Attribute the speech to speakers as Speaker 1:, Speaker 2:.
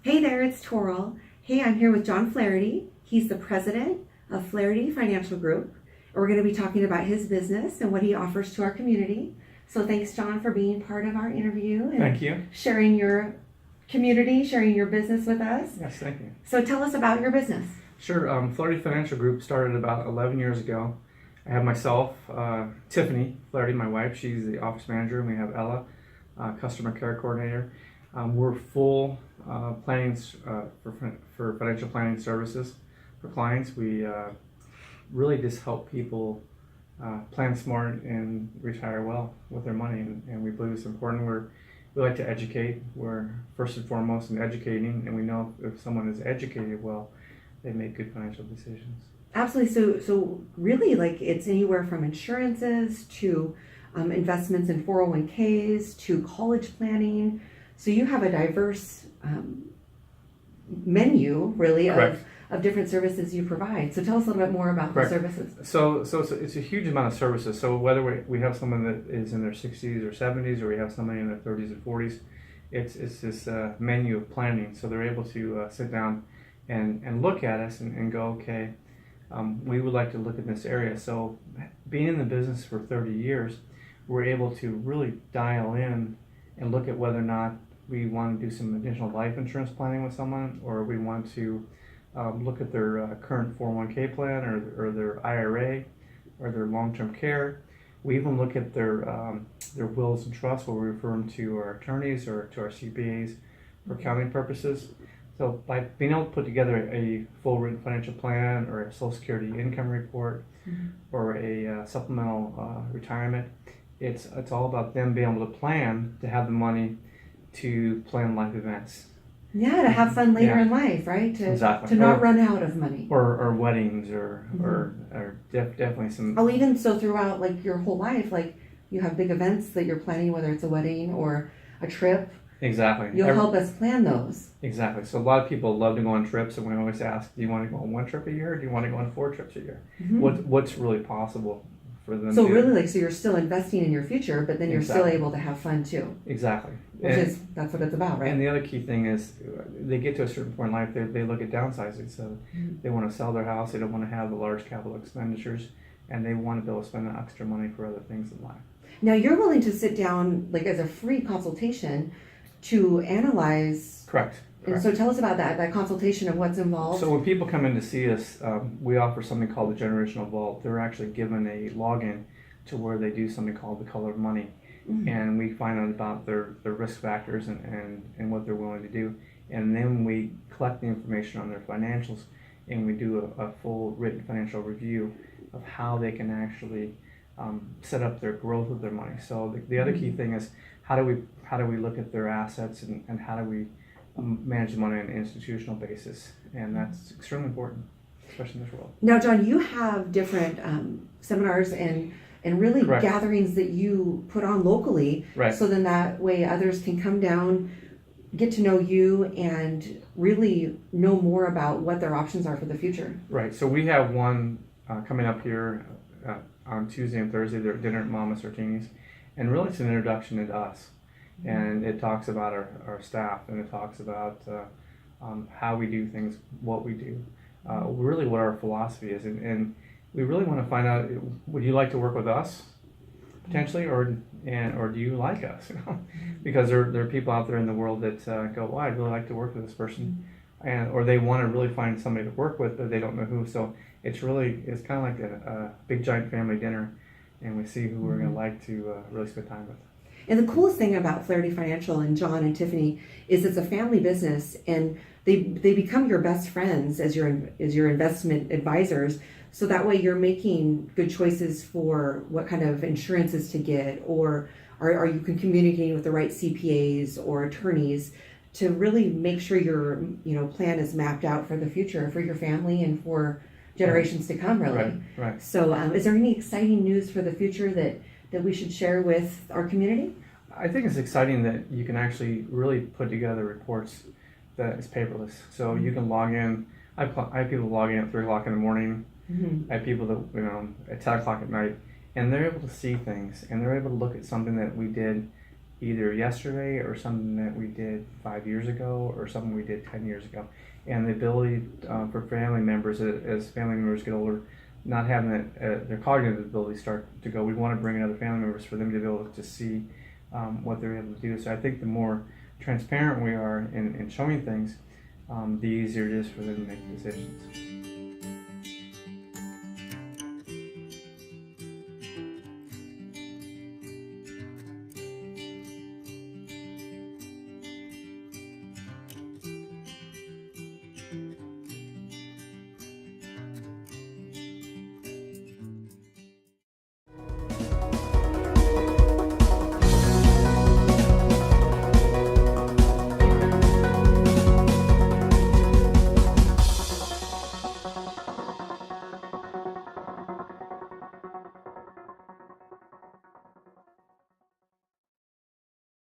Speaker 1: Hey there, it's Toral. Hey, I'm here with John Flaherty. He's the president of Flaherty Financial Group. And we're going to be talking about his business and what he offers to our community. So thanks, John, for being part of our interview and
Speaker 2: Thank you.
Speaker 1: sharing your community, sharing your business with us.
Speaker 2: Yes, thank you.
Speaker 1: So tell us about your business.
Speaker 2: Sure. Flaherty Financial Group started about 11 years ago. I have myself, Tiffany Flaherty, my wife. She's the office manager, and we have Ella, customer care coordinator. We're full planning for financial planning services for clients. We really just help people plan smart and retire well with their money, and we believe it's important. We like to educate. We're first and foremost in educating, and we know if someone is educated well, they make good financial decisions.
Speaker 1: Absolutely. So really, like, it's anywhere from insurances to investments in 401ks to college planning. So you have a diverse menu, really, of different services you provide. So tell us a little bit more about the services.
Speaker 2: So it's a huge amount of services. So whether we have someone that is in their 60s or 70s, or we have somebody in their 30s and 40s, it's this menu of planning. So they're able to sit down and look at us and go, okay, we would like to look at this area. So being in the business for 30 years, we're able to really dial in and look at whether or not we want to do some additional life insurance planning with someone, or we want to look at their current 401k plan or their IRA or their long-term care. We even look at their wills and trusts, where we refer them to our attorneys or to our CPAs for accounting purposes. So by being able to put together a full written financial plan or a Social Security income report or a supplemental retirement, it's all about them being able to plan to have the money to plan life events.
Speaker 1: Yeah, to have fun later in life, right?
Speaker 2: Exactly.
Speaker 1: To not run out of money.
Speaker 2: Or weddings or definitely some.
Speaker 1: Oh, even so throughout like your whole life, like you have big events that you're planning, whether it's a wedding or a trip.
Speaker 2: Exactly.
Speaker 1: You'll help us plan those.
Speaker 2: Exactly. So a lot of people love to go on trips, and we always ask, do you want to go on one trip a year, or do you want to go on 4 trips a year? What's really possible for them?
Speaker 1: So really, like, so you're still investing in your future, but then you're still able to have fun too.
Speaker 2: Exactly.
Speaker 1: That's what it's about, right?
Speaker 2: And the other key thing is, they get to a certain point in life, they look at downsizing. So they want to sell their house. They don't want to have the large capital expenditures, and they want to be able to spend the extra money for other things in life.
Speaker 1: Now you're willing to sit down, like, as a free consultation to analyze.
Speaker 2: Correct.
Speaker 1: And so tell us about that consultation of what's involved.
Speaker 2: So when people come in to see us, we offer something called the Generational Vault. They're actually given a login to where they do something called the Color of Money. And we find out about their risk factors and what they're willing to do. And then we collect the information on their financials, and we do a full written financial review of how they can actually set up their growth of their money. So the other key thing is, how do we look at their assets, and how do we manage money on an institutional basis? And that's extremely important, especially in this world.
Speaker 1: Now, John, you have different seminars and really gatherings that you put on locally, so then that way others can come down, get to know you, and really know more about what their options are for the future.
Speaker 2: Right. So we have one coming up here on Tuesday and Thursday. They're at dinner at Mama Sartini's. And really, it's an introduction into us, and it talks about our staff, and it talks about how we do things, what we do, really what our philosophy is, and we really want to find out: would you like to work with us, potentially, or do you like us? Because there are people out there in the world that go, "Well, I'd really like to work with this person," or they want to really find somebody to work with, but they don't know who. So it's kind of like a big giant family dinner. And we see who we're going to like to really spend time with.
Speaker 1: And the coolest thing about Flaherty Financial and John and Tiffany is it's a family business, and they become your best friends as your investment advisors. So that way you're making good choices for what kind of insurances to get, or are you communicating with the right CPAs or attorneys to really make sure your plan is mapped out for the future, for your family and for generations to come, really.
Speaker 2: Right.
Speaker 1: So is there any exciting news for the future that we should share with our community?
Speaker 2: I think it's exciting that you can actually really put together reports that is paperless. So you can log in. I have people logging at 3 o'clock in the morning. I have people that, at 10 o'clock at night, and they're able to see things, and they're able to look at something that we did either yesterday or something that we did 5 years ago or something we did 10 years ago. And the ability for family members, as family members get older, not having that, their cognitive ability start to go, we want to bring in other family members for them to be able to see what they're able to do. So I think the more transparent we are in showing things, the easier it is for them to make decisions.